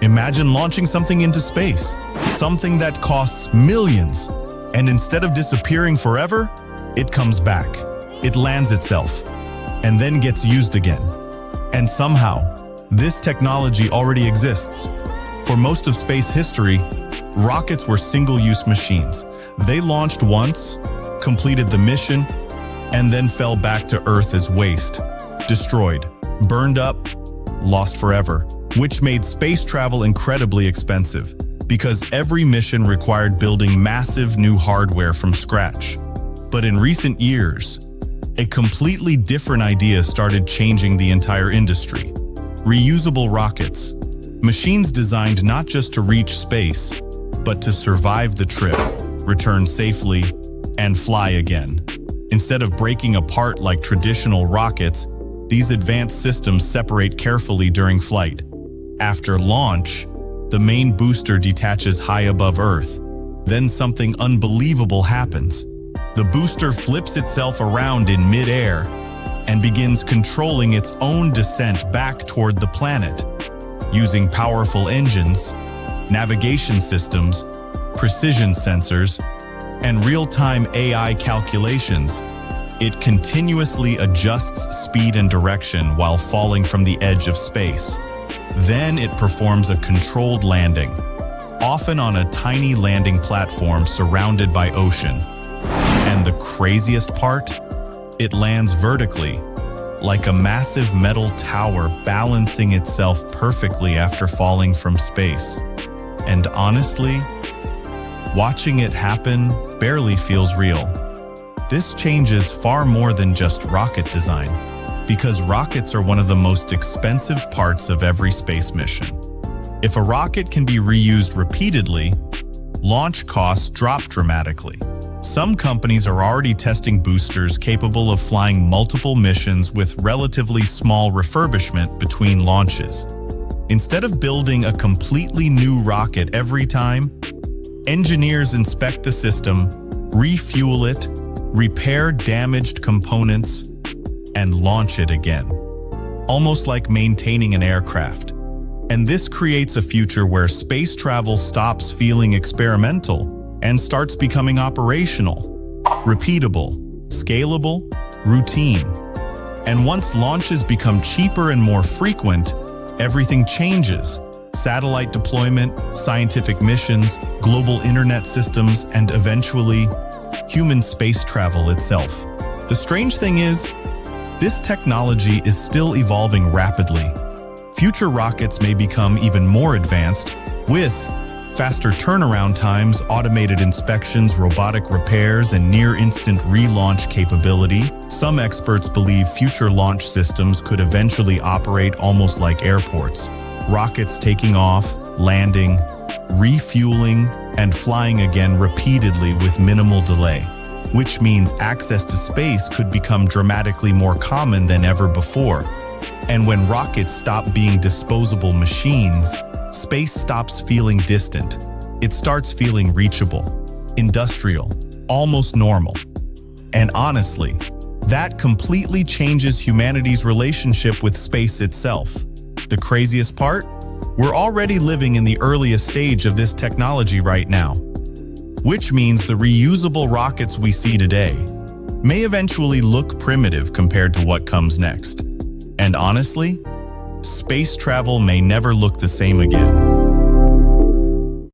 Imagine launching something into space, something that costs millions, and instead of disappearing forever, it comes back. It lands itself, and then gets used again. And somehow, this technology already exists. For most of space history, rockets were single-use machines. They launched once, completed the mission, and then fell back to Earth as waste, destroyed, burned up, lost forever, which made space travel incredibly expensive because every mission required building massive new hardware from scratch. But in recent years, a completely different idea started changing the entire industry. Reusable rockets, machines designed not just to reach space, but to survive the trip, return safely, and fly again. Instead of breaking apart like traditional rockets, these advanced systems separate carefully during flight. After launch, the main booster detaches high above Earth. Then something unbelievable happens. The booster flips itself around in mid-air and begins controlling its own descent back toward the planet. Using powerful engines, navigation systems, precision sensors, and real-time AI calculations, it continuously adjusts speed and direction while falling from the edge of space. Then it performs a controlled landing, often on a tiny landing platform surrounded by ocean. And the craziest part? It lands vertically, like a massive metal tower balancing itself perfectly after falling from space. And honestly, watching it happen barely feels real. This changes far more than just rocket design, because rockets are one of the most expensive parts of every space mission. If a rocket can be reused repeatedly, launch costs drop dramatically. Some companies are already testing boosters capable of flying multiple missions with relatively small refurbishment between launches. Instead of building a completely new rocket every time, engineers inspect the system, refuel it, repair damaged components, and launch it again, almost like maintaining an aircraft. And this creates a future where space travel stops feeling experimental and starts becoming operational, repeatable, scalable, routine. And once launches become cheaper and more frequent, everything changes. Satellite deployment, scientific missions, global internet systems, and eventually, human space travel itself. The strange thing is, this technology is still evolving rapidly. Future rockets may become even more advanced, with faster turnaround times, automated inspections, robotic repairs, and near-instant relaunch capability. Some experts believe future launch systems could eventually operate almost like airports. Rockets taking off, landing, refueling, and flying again repeatedly with minimal delay, which means access to space could become dramatically more common than ever before. And when rockets stop being disposable machines, space stops feeling distant. It starts feeling reachable, industrial, almost normal. And honestly, that completely changes humanity's relationship with space itself. The craziest part? We're already living in the earliest stage of this technology right now, which means the reusable rockets we see today may eventually look primitive compared to what comes next. And honestly, space travel may never look the same again.